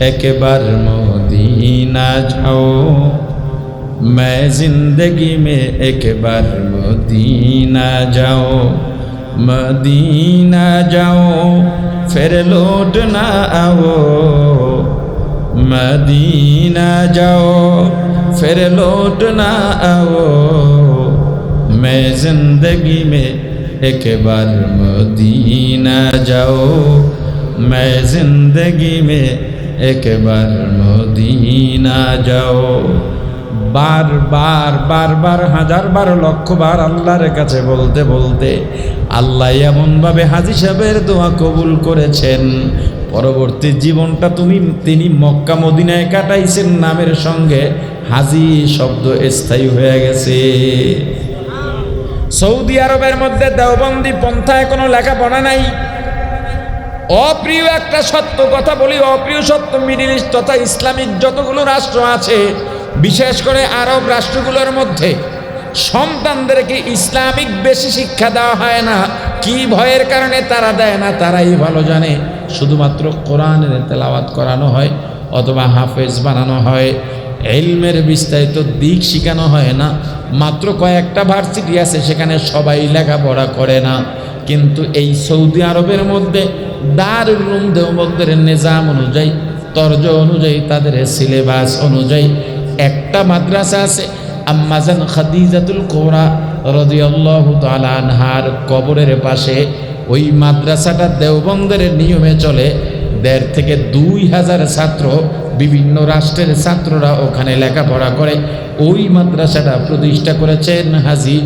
একবার মদিনা যাও, মে জিন্দগি মে একবার মদিনা যাও, মদিনা যাও ফির লौट না आओ, मदीना जाओ फिर लौट ना आओ, मैं जिंदगी में एक बार मदीना जाओ, मैं जिंदगी में एक बार मदीना जाओ। बार बार बार बार हजार बार लक्ष बार আল্লাহর কাছে বলতে বলতে আল্লাহ এমন ভাবে হাজী সাহেবের দোয়া কবুল করেছেন, পরবর্তী জীবনটা তিনি মক্কা মদিনায় কাটাইছেন, নামের সঙ্গে হাজী শব্দ স্থায়ী হয়ে গেছে। সৌদি আরবের মধ্যে দেওবন্দি পন্থায় কোনো লেখাপড়া নাই। অপ্রিয় একটা সত্য কথা বলি, অপ্রিয় সত্য, মিডিল ইস্ট তথা ইসলামিক যতগুলো রাষ্ট্র আছে, বিশেষ করে আরব রাষ্ট্রগুলোর মধ্যে সন্তানদেরকে ইসলামিক বেশি শিক্ষা দেওয়া হয় না। কি ভয়ের কারণে তারা দেয় না তারাই ভালো জানে। শুধুমাত্র কোরআনের তেলাওয়াত করানো হয় অথবা হাফেজ বানানো হয়, ইলমের বিস্তারিত দিক শেখানো হয় না। মাত্র কয়েকটা ভার্সিটি আছে, সেখানে সবাই লেখাপড়া করে না। কিন্তু এই সৌদি আরবের মধ্যে দারুল উলুম দেওবন্দের নিজাম অনুযায়ী, তর্জ অনুযায়ী, তাদের সিলেবাস অনুযায়ী একটা মাদ্রাসা আছে, আম্মাজান খাদিজাতুল কুবরা রাদিয়াল্লাহু তাআলা আনহার কবরের পাশে। ওই মাদ্রাসাটা দেওবন্দের নিয়মে চলে। ১,৫০০ থেকে ২,০০০ ছাত্র, বিভিন্ন রাষ্ট্রের ছাত্ররা ওখানে লেখাপড়া করে। ওই মাদ্রাসাটা প্রতিষ্ঠা করেছেন হাজী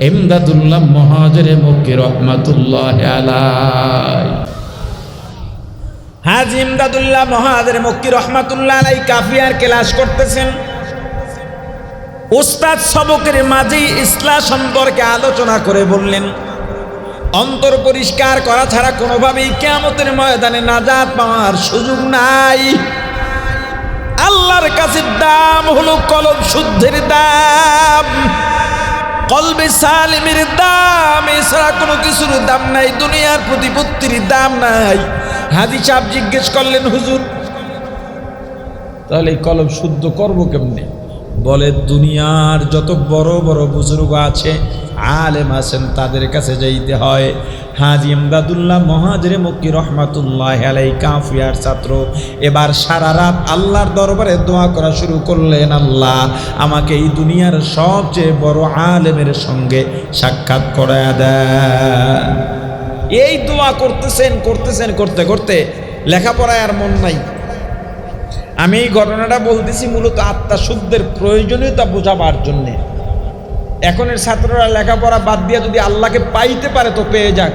ইমদাদুল্লাহ মুহাজিরে মক্কি রহমাতুল্লাহি আলাইহি। হাজী ইমদাদুল্লাহ মুহাজিরে মক্কি রহমাতুল্লাহি আলাইহি কাফিয়ার ক্লাস করতেছেন। উস্তাদ সবকের মাঝেই ইসলাম সম্পর্কে আলোচনা করে বললেন, অন্তর পরিষ্কার করা ছাড়া কোনোভাবেই কিয়ামতের ময়দানে নাজাত পাওয়ার সুযোগ নাই। আল্লাহর কাছে দাম হলো কলব শুদ্ধের দাম, কলবে সালিমের দাম, এছাড়া কোনো কিছুর দাম নাই, দুনিয়ার প্রতিপত্তির দাম নাই। হাজী সাহেব জিজ্ঞেস করলেন, হুজুর তাহলে এই কলব শুদ্ধ করবো কেমনে? বলে, দুনিয়ার যত বড় বড় বুজুর্গ আছে, আলেম আছেন, তাদের কাছে যাইতে হয়। হাজী ইমদাদুল্লাহ মুহাজিরে মক্কি রহমাতুল্লাহি আলাইহি কাফিয়ার ছাত্র এবার সারা রাত আল্লাহর দরবারে দোয়া করা শুরু করলেন, আল্লাহ আমাকে এই দুনিয়ার সবচেয়ে বড় আলেমের সঙ্গে সাক্ষাৎ করায়া দেন। এই দোয়া করতেছেন করতে করতে লেখাপড়ায় আর মন নাই। আমি এই ঘটনাটা বলতেছি মূলত আত্মা শুদ্ধের প্রয়োজনীয়তা বোঝাবার জন্যে। এখনের ছাত্ররা লেখাপড়া বাদ দিয়ে যদি আল্লাহকে পাইতে পারে তো পেয়ে যাক,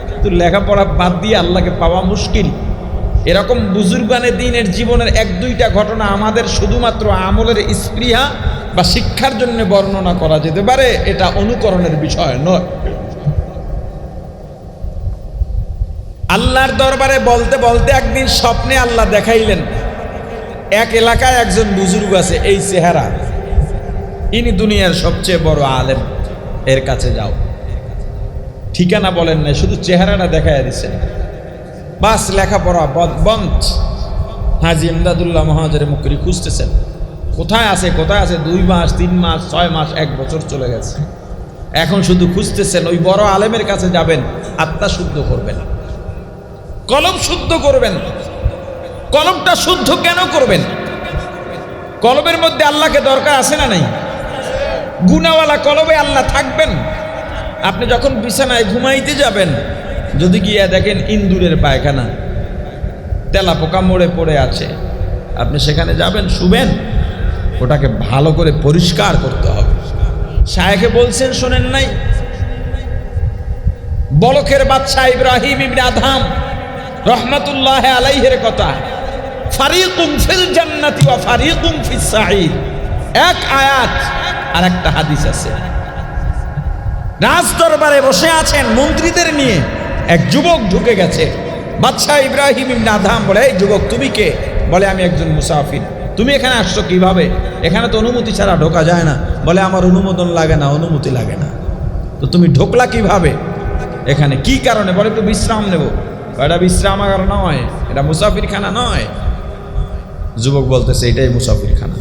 কিন্তু লেখাপড়া বাদ দিয়ে আল্লাহকে পাওয়া মুশকিল। এরকম বুজুর্গানে দিনের জীবনের ১-২টা ঘটনা আমাদের শুধুমাত্র আমলের স্পৃহা বা শিক্ষার জন্য বর্ণনা করা যেতে পারে, এটা অনুকরণের বিষয় নয়। আল্লাহর দরবারে বলতে বলতে একদিন স্বপ্নে আল্লাহ দেখাইলেন, এক এলাকায় একজন বুজুর্গ আছে, এই চেহারা, ইনি দুনিয়ার সবচেয়ে বড় আলেম, এর কাছে যাও। ঠিকানা বলেন না, শুধু চেহারাটা দেখাইয়া দিচ্ছেন, বাস লেখাপড়া বন্ধ। হাজী ইমদাদুল্লাহ মুহাজিরে মক্কি খুঁজতেছেন, কোথায় আছে 2 মাস 3 মাস 6 মাস 1 বছর চলে গেছে। এখন শুধু খুঁজতেছেন, ওই বড় আলেমের কাছে যাবেন, আত্মা শুদ্ধ করবেন, কলব শুদ্ধ করবেন। কলবটা শুদ্ধ কেন করবেন? কলবের মধ্যে আল্লাহকে দরকার আছে না নাই? গুনাহওয়ালা কলবে আল্লাহ থাকবেন? আপনি যখন বিছানায় ঘুমাইতে যাবেন, যদি গিয়া দেখেন ইন্দুরের পায়খানা, তেলাপোকা মরে পড়ে আছে, আপনি সেখানে যাবেন, শুবেন? ওটাকে ভালো করে পরিষ্কার করতে হবে। শায়েখে বলছেন, শোনেন নাই? বলকের বাদশা ইব্রাহিম ইবনে আদহাম রহমাতুল্লাহি আলাইহির কথা, ফারিকুম ফিল জান্নাতি ওয়া ফারিকুম ফিস সাঈদ, এক আয়াত আর একটা হাদিস আছে। রাজ দরবারে বসে আছেন মন্ত্রীদের নিয়ে, এক যুবক ঢুকে গেছে। বাদশা ইব্রাহিম ইবনে আদহাম বলে, এই যুবক তুমি কে? বলে, আমি একজন মুসাফির। তুমি এখানে আসছো কিভাবে? এখানে তো অনুমতি ছাড়া ঢোকা যায় না। বলে, আমার অনুমোদন লাগে না, অনুমতি লাগে না। তো তুমি ঢোকলা কিভাবে এখানে? কি কারণে? বলে, একটু বিশ্রাম নেব। এটা বিশ্রামাগার নয়, এটা মুসাফিরখানা নয়। যুবক বলতেছে, এটাই মুসাফিরখানা।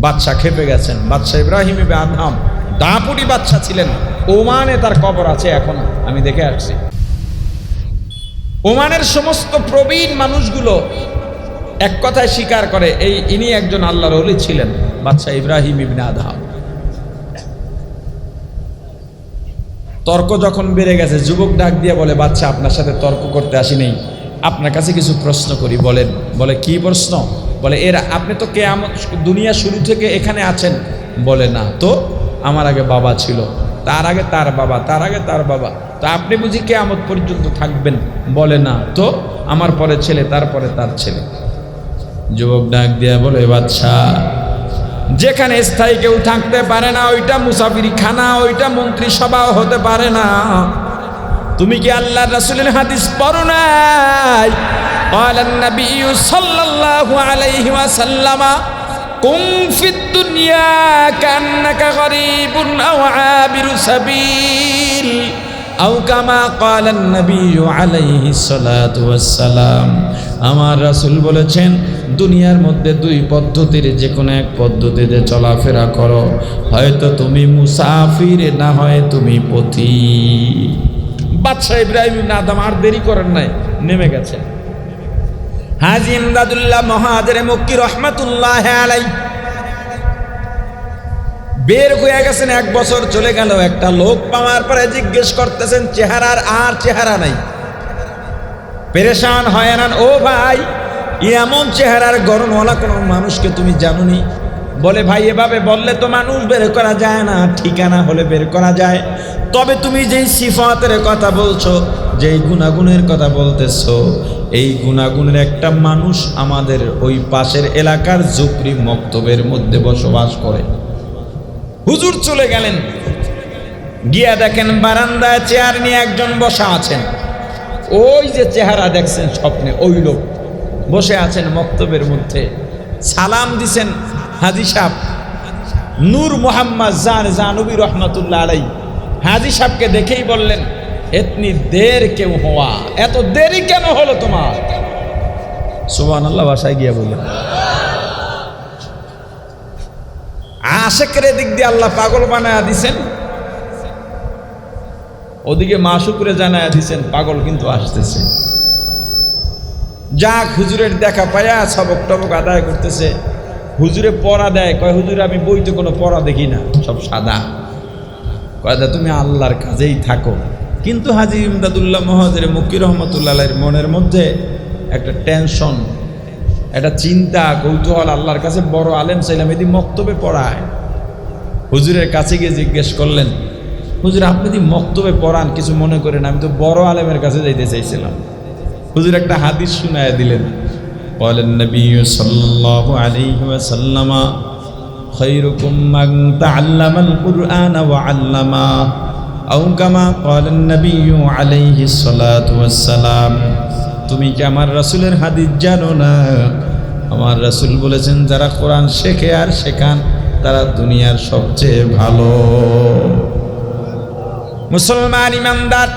বাদশা খেপে গেছেন। বাদশা ইব্রাহিম ইবনে আদহাম দাপুটি বাদশা ছিলেন। ওমানে তার কবর আছে, এখন আমি দেখে আসছি। ওমানের সমস্ত প্রবীণ মানুষগুলো এক কথায় স্বীকার করে, ইনি একজন আল্লাহর ওলি ছিলেন, বাদশা ইব্রাহিম ইবনে আদহাম। তর্ক যখন বেড়ে গেছে, যুবক ডাক দিয়ে বলে, বাদশা আপনার সাথে তর্ক করতে আসি নাই, আপনার কাছে কিছু প্রশ্ন করি, বলেন। বলে, কি প্রশ্ন? বলে, আপনি তো কিয়ামত দুনিয়া শুরু থেকে এখানে আছেন? বলে, না তো, আমার আগে বাবা ছিল, তার আগে তার বাবা, তার আগে তার বাবা, তো আপনি বুঝি কিয়ামত পর্যন্ত থাকবেন? বলে, না তো, আমার পরে ছেলে, তারপরে তার ছেলে। যুবক ডাক দিয়া বলে, বাদশা যেখানে স্থায়ী কেউ থাকতে পারে না ওইটা মুসাফিরখানা, ওইটা মন্ত্রিসভাও হতে পারে না। তুমি কি আল্লাহর রাসূলের হাদিস পড়ো নাই? ক্বালান নবী সাল্লাল্লাহু আলাইহি ওয়াসাল্লাম কুন ফিদ দুনিয়া কান্নাকা গরীবুন আও আবিরু সাবিল আও কামা ক্বালান নবী আলাইহিস সালাতু ওয়াসসালাম। আমার রাসূল বলেছেন দুনিয়ার মধ্যে দুই পদ্ধতির যে কোনো এক পদ্ধতিতে চলাফেরা করো, হয়তো তুমি মুসাফির না হয় তুমি পথিক। বাদশাহ ইব্রাহিম ইবনে আদম আর দেরি করেন নাই, নেমে গেছেন। হাজী ইমদাদুল্লাহ মুহাজির মক্কি রহমাতুল্লাহ আলাইহি বের হয়ে গেছেন। 1 বছর চলে গেল। একটা লোক পাওয়ার পরে জিজ্ঞেস করতেছেন, চেহারার আর চেহারা নাই। পেরেশান হয় না, ও ভাই এমন চেহারার গরমওয়ালা কোনো মানুষকে তুমি জানোনি? বলে ভাই এভাবে বললে তো মানুষ বের করা যায় না, ঠিকানা হলে বের করা যায়। তবে তুমি যেই সিফাতের কথা বলছো, যেই গুণাগুণের কথা বলতেছো, এই গুণাগুণের একটা মানুষ আমাদের ওই পাশের এলাকার জুকরি মক্তবের মধ্যে বসবাস করে। হুজুর চলে গেলেন, গিয়া দেখেন বারান্দায় চেয়ার নিয়ে একজন বসা আছেন। ওই যে চেহারা দেখছেন স্বপ্নে, ওই লোক বসে আছেন মক্তবের মধ্যে। সালাম দিছেন হাজী সাহেব নূর মোহাম্মদ জানবী রহমতুল্লাহ আলাই। হাজী সাহেবকে দেখেই বললেন, এতনি দের কেউ হওয়া, এত দেরি কেন হলো তোমার? সুবহানাল্লাহ বাসায় গিয়া বললেন। আশেকের দিক দিয়ে আল্লাহ পাগল বানায়া দিছেন, ওদিকে মাশুকরে জানায়া দিছেন পাগল কিন্তু আসতেছে। যাক হুজুরের দেখা পায়া সবক টবক আদায় করতেছে। হুজুরে পড়া দেয়, কয় হুজুর আমি বইতে কোনো পড়া দেখি না, সব সাদা। কয় দা তুমি আল্লাহর কাজেই থাকো। কিন্তু হাজী ইমদাদুল্লাহ মুহাজির মক্কি রহমতুল্লাহ আলাইহির মনের মধ্যে একটা টেনশন, একটা চিন্তা, কৌতূহল। আল্লাহর কাছে বড় আলেম চাইলাম, এদি মক্তবে পড়ায়। হুজুরের কাছে গিয়ে জিজ্ঞেস করলেন, হুজুর আপনি যদি মক্তবে পড়ান কিছু মনে করেন, আমি তো বড় আলেমের কাছে যাইতে চাইছিলাম। হুজুর একটা হাদিস শুনায়া দিলেন। বলেন নবী সাল্লাল্লাহু আলাইহি ওয়াসাল্লাম খায়রুকুম মান তাআল্লামাল কুরআন ওয়া আল্লামা আও কামা ক্বালান নবী আলাইহিস সালাতু ওয়াসসালাম। তুমি কি আমার রাসূলের হাদিস জানো না? আমার রাসূল বলেছেন যারা কোরআন শেখে আর শেখান তারা দুনিয়ার সবচেয়ে ভালো। মুসলমান ইমানদার,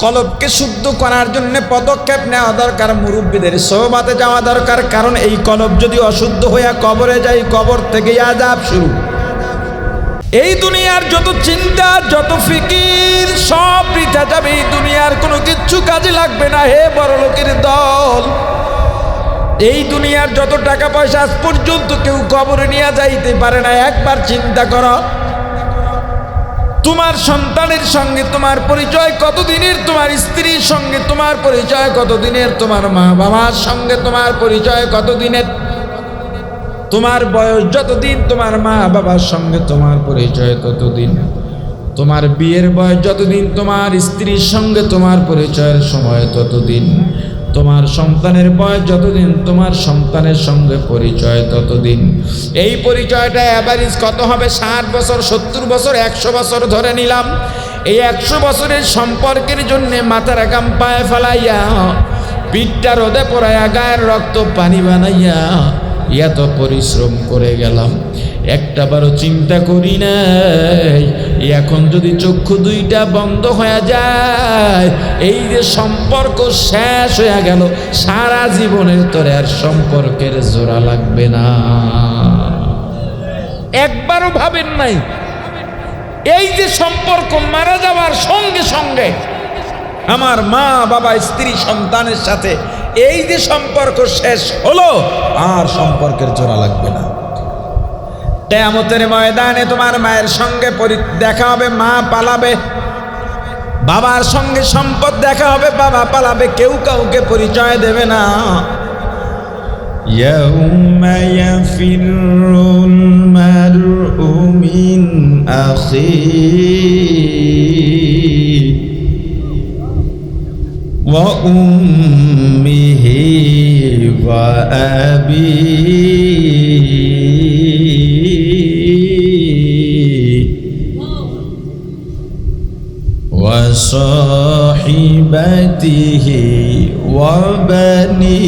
কলবকে শুদ্ধ করার জন্য পদক্ষেপ নেওয়া দরকার, মুরব্বীদের সোহবতে যাওয়া দরকার। কারণ এই কলব যদি অশুদ্ধ হইয়া কবরে যায়, কবর থেকে আযাব শুরু। এই দুনিয়ার যত চিন্তা, যত ফিকির সব বৃথা যাবে। এই দুনিয়ার কোনো কিচ্ছু কাজে লাগবে না। হে বড় লোকের দল, এই দুনিয়ার যত টাকা পয়সা আজ পর্যন্ত কেউ কবরে নিয়ে যাইতে পারে না। একবার চিন্তা করো, তোমার সন্তানের সঙ্গে তোমার পরিচয় কতদিনের, তোমার স্ত্রীর সঙ্গে তোমার পরিচয় কতদিনের, তোমার মা বাবার সঙ্গে তোমার পরিচয় কতদিনের, তোমার বয়স যতদিন তোমার মা বাবার সঙ্গে তোমার পরিচয় ততদিন, তোমার বিয়ের বয়স যতদিন তোমার স্ত্রীর সঙ্গে তোমার পরিচয়ের সময় ততদিন, তোমার সন্তানের বয়স যতদিন তোমার সন্তানের সঙ্গে পরিচয় ততদিন। এই পরিচয়টা অ্যাভারেজ কত হবে? 60 বছর, 70 বছর, 100 বছর ধরে নিলাম। এই 100 বছরের সম্পর্কের জন্যে মাথার ঘাম পায়ে ফেলাইয়া, পিঠটা রোদে পড়াইয়া, গায়ের রক্ত পানি বানাইয়া এত পরিশ্রম করে গেলাম, একটাবারও চিন্তা করি নাই এখন যদি চক্ষু দুইটা বন্ধ হয়ে যায়, এই যে সম্পর্ক শেষ হয়ে গেল, সারা জীবনের তোরে আর সম্পর্কের জোড়া লাগবে না। একবারও ভাবেন নাই এই যে সম্পর্ক মারা যাওয়ার সঙ্গে সঙ্গে আমার মা বাবা স্ত্রী সন্তানের সাথে এই যে সম্পর্ক শেষ হলো, আর সম্পর্কের জোড়া লাগবে না। কিয়ামতের ময়দানে তোমার মায়ের সঙ্গে দেখা হবে, মা পালাবে। বাবার সঙ্গে সম্পদ দেখা হবে, বাবা পালাবে। কেউ কাউকে পরিচয় দেবে না। ইয়াউমা ইয়াফিরুল মারউ মিন আখিহি ওয়া উম্মিহি وأبيه وصاحبته وبنيه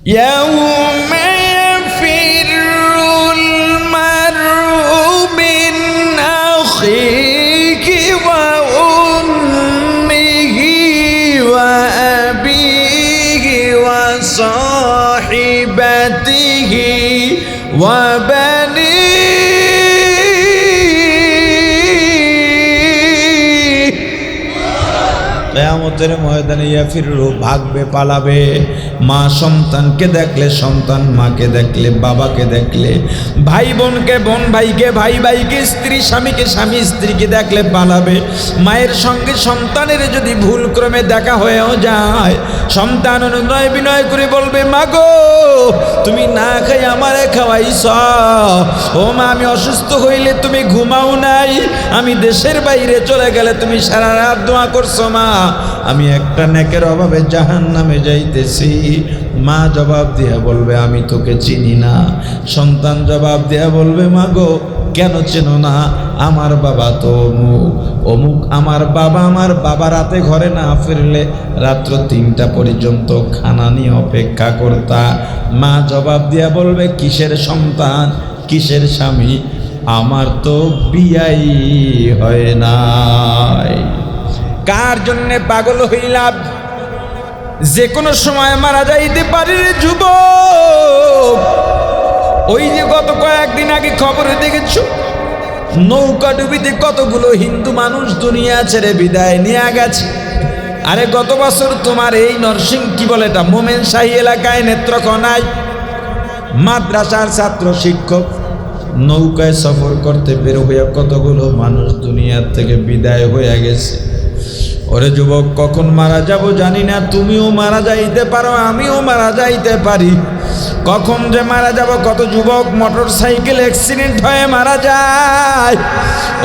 يوم يفر المرء من أخيه وأمه وأبيه وصاحبته وبنيه কিয়ামতের ময়দানে ইয়াফিরু ভাগবে পালাবে মা সন্তানকে দেখলে সন্তান মাকে দেখলে বাবাকে দেখলে ভাই বোনকে বোন ভাইকে ভাই ভাইকে স্ত্রী স্বামীকে স্বামী স্ত্রীকে দেখলে পালাবে মায়ের সঙ্গে সন্তানের যদি ভুল ক্রমে দেখা হয়েও যায় সন্তান অনুনয় বিনয় করে বলবে মা গো তুমি না খাই আমারে খাওয়াইছ ও মা আমি অসুস্থ হইলে তুমি ঘুমাও নাই আমি দেশের বাইরে চলে গেলে তুমি সারা রাত দোয়া করছো মা আমি একটা নেকের অভাবে জাহান্নামে যাইতেছি মা জবাব দিয়া বলবে আমি তোকে চিনি না সন্তান জবাব দিয়া বলবে মা গো কেন চেনো না আমার বাবা তো অমুক অমুক আমার বাবা রাতে ঘরে না ফিরলে রাত্র 3টা পর্যন্ত খানা নিয়ে অপেক্ষা করতা মা জবাব দিয়া বলবে কিসের সন্তান কিসের স্বামী আমার তো বিয়াই হয় নাই কার জন্যে পাগল হইলাম যে কোনো সময় মারা যাইতে পারে রে যুবক ওই যে গত কয়েকদিন আগে খবরে দেখেছো নৌকা ডুবিতে কতগুলো হিন্দু মানুষ দুনিয়া ছেড়ে বিদায় নিয়ে গেছে আরে গত বছর তোমার এই নরসিং কি বলে এটা মোমেন শাহী এলাকায় নেত্রকোনায় মাদ্রাসার ছাত্র শিক্ষক নৌকায় সফর করতে বের হইয়া কতগুলো মানুষ দুনিয়ার থেকে বিদায় হয়ে গেছে ওরে যুবক কখন মারা যাব জানি না তুমিও মারা যাইতে পারো আমিও মারা যাইতে পারি কখন যে মারা যাব কত যুবক মোটর সাইকেল অ্যাক্সিডেন্ট হয়ে মারা যায়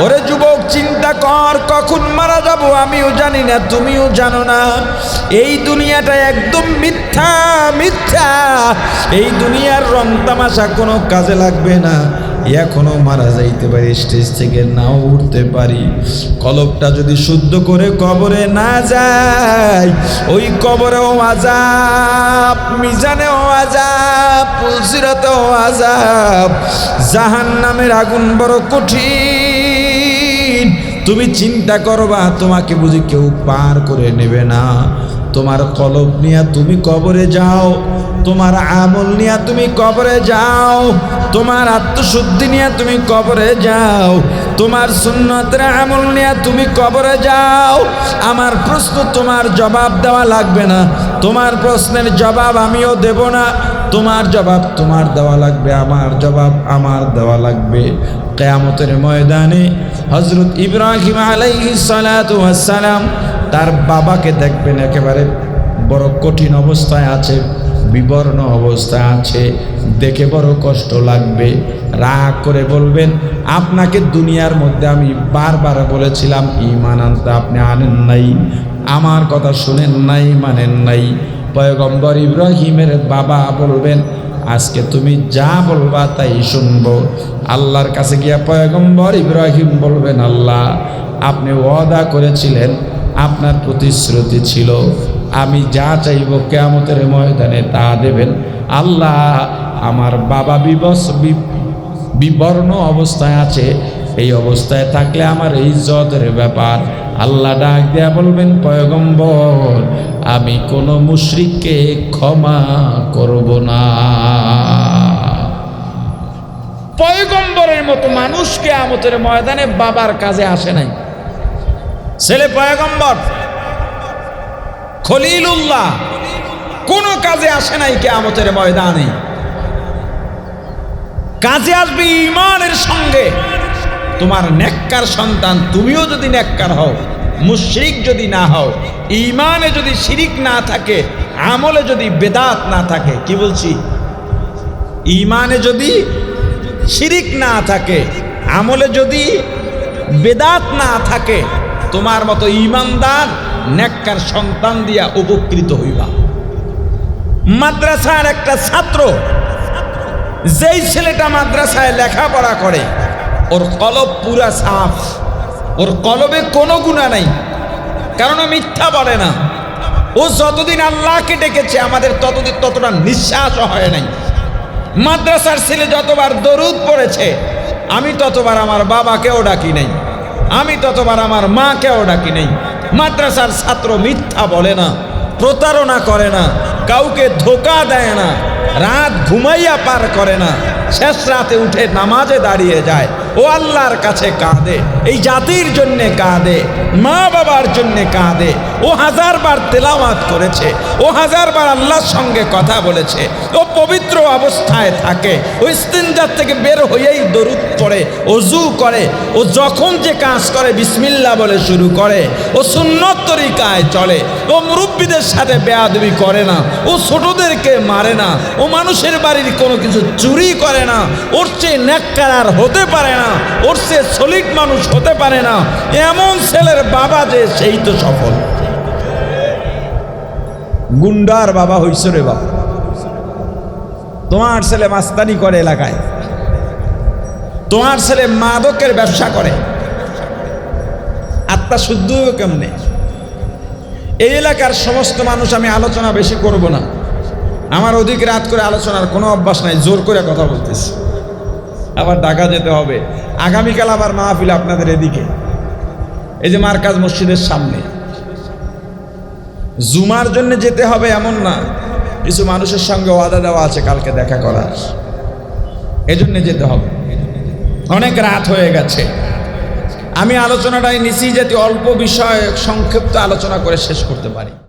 ওরে যুবক চিন্তা কর কখন মারা যাব আমিও জানি না তুমিও জানো না এই দুনিয়াটা একদম মিথ্যা মিথ্যা এই দুনিয়ার রং তামাশা কোনো কাজে লাগবে না এখনো মারা যাইতে পারি স্টেজ থেকে নাও উঠতে পারি কলবটা যদি শুদ্ধ করে কবরে না যায় ওই কবরেও আযাব মিজানেও আযাব পুলসিরাতেও আযাব জাহান্নামের আগুন বড় কঠিন তুমি চিন্তা করবা তোমাকে বুঝি কেউ পার করে নেবে না তোমার কলব নিয়ে তুমি কবরে যাও তোমার আমল নিয়ে তুমি কবরে যাও তোমার আত্মশুদ্ধি নিয়ে তুমি কবরে যাও তোমার সুন্নতের আমল নিয়ে তুমি কবরে যাও আমার প্রশ্ন তোমার জবাব দেওয়া লাগবে না তোমার প্রশ্নের জবাব আমিও দেব না তোমার জবাব তোমার দেওয়া লাগবে আমার জবাব আমার দেওয়া লাগবে কিয়ামতের ময়দানে হযরত ইব্রাহিম আলাইহিস সালাতু ওয়াস সালাম তার বাবাকে দেখবেন একেবারে বড় কঠিন অবস্থায় আছে বিবর্ণ অবস্থায় আছে দেখে বড় কষ্ট লাগবে রাগ করে বলবেন আপনাকে দুনিয়ার মধ্যে আমি বারবার বলেছিলাম ঈমান আনতে আপনি আনেন নাই আমার কথা শুনেন নাই মানেন নাই পয়গম্বর ইব্রাহিমের বাবা বলবেন আজকে তুমি যা বলবা তাই শুনবো আল্লাহর কাছে গিয়া পয়গম্বর ইব্রাহিম বলবেন আল্লাহ আপনি ওয়াদা করেছিলেন আপনার প্রতিশ্রুতি ছিল আমি যা চাইব কিয়ামতের ময়দানে তা দেবেন আল্লাহ আমার বাবা বিবর্ণ অবস্থায় আছে এই অবস্থায় থাকলে আমার ইজ্জতের ব্যাপার আল্লাহ ডাক দেয়া বলবেন পয়গম্বর আমি কোনো মুশরিককে ক্ষমা করব না পয়গম্বরের মতো মানুষ কিয়ামতের ময়দানে বাবার কাজে আসে নাই ছেলে পয়গম্বর খলিলুল্লাহ কোনো কাজে আসে নাই কিয়ামতের ময়দানে কাজে আসবে ঈমানের সঙ্গে তোমার নেককার সন্তান তুমিও যদি নেককার হও মুশরিক যদি না হও ঈমানে যদি শিরিক না থাকে আমলে যদি বেদাত না থাকে কি বলছি ঈমানে যদি শিরিক না থাকে আমলে যদি বেদাত না থাকে তোমার মতো ঈমানদার নেককার সন্তান দিয়া উপকৃত হইবা। মাদ্রাসার একটা ছাত্র, যেই ছেলেটা মাদ্রাসায় লেখাপড়া করে ওর কলব পুরা সাফ, ওর কলবে কোনো গুনাহ নাই, কারণ ও মিথ্যা বলে না। ও যতদিন আল্লাহকে ডেকেছে আমাদের ততদিন ততটা নিঃশ্বাস হয় নাই। মাদ্রাসার ছেলে যতবার দরুদ পড়েছে আমি ততবার আমার বাবাকেও ডাকি নাই, আমি ততবার আমার মাকেও ডাকি নাই। মাদ্রাসার ছাত্র মিথ্যা বলে না, প্রতারণা করে না, কাউকে ধোঁকা দেয় না, রাত ঘুমাইয়া পার করে না, শেষ রাতে উঠে নামাজে দাঁড়িয়ে যায়। ও আল্লাহর কাছে কাঁদে, এই জাতির জন্যে কাঁদে, মা বাবার জন্যে কাঁদে। ও 1000 বার তেলাওয়াত করেছে, ও 1000 বার আল্লাহর সঙ্গে কথা বলেছে, ও পবিত্র অবস্থায় থাকে, ও ইস্তিনজাত থেকে বের হয়েই দরুদ পড়ে, ওযু করে, ও যখন যে কাজ করে বিসমিল্লাহ বলে শুরু করে, ও সুন্নত তরিকায় চলে, ও মুরব্বীদের সাথে বেয়াদবি করে না, ও ছোটদেরকে মারে না, ও মানুষের বাড়ির কোনো কিছু চুরি করে না, ওর চেয়ে নেককার আর হতে পারে না, ওর চেয়ে সলিড মানুষ হতে পারে না। এমন ছেলের বাবা যে সেই তো সফল। গুন্ডার বাবা হইছ রে বাবা, তোমার ছেলে মাস্তানি করে এলাকায়, তোমার ছেলে মাদকের ব্যবসা করে, আত্মা শুদ্ধ হবে কেমনে? এই এলাকার সমস্ত মানুষ, আমি আলোচনা বেশি করব না, আমার অধিক রাত করে আলোচনার কোনো অভ্যাস নাই, জোর করে কথা বলতেছি। আবার ঢাকা যেতে হবে, আগামীকাল আবার মাহফিল আপনাদের এদিকে, এই যে মার্কাজ মসজিদের সামনে। জুমার জন্য যেতে হবে এমন না, কিছু মানুষের সঙ্গে ওয়াদা দেওয়া আছে কালকে দেখা করার, এজন্য যেতে হবে। অনেক রাত হয়ে গেছে, আমি আলোচনাটাই নিছি যাতে অল্প বিষয় সংক্ষিপ্ত আলোচনা করে শেষ করতে পারি।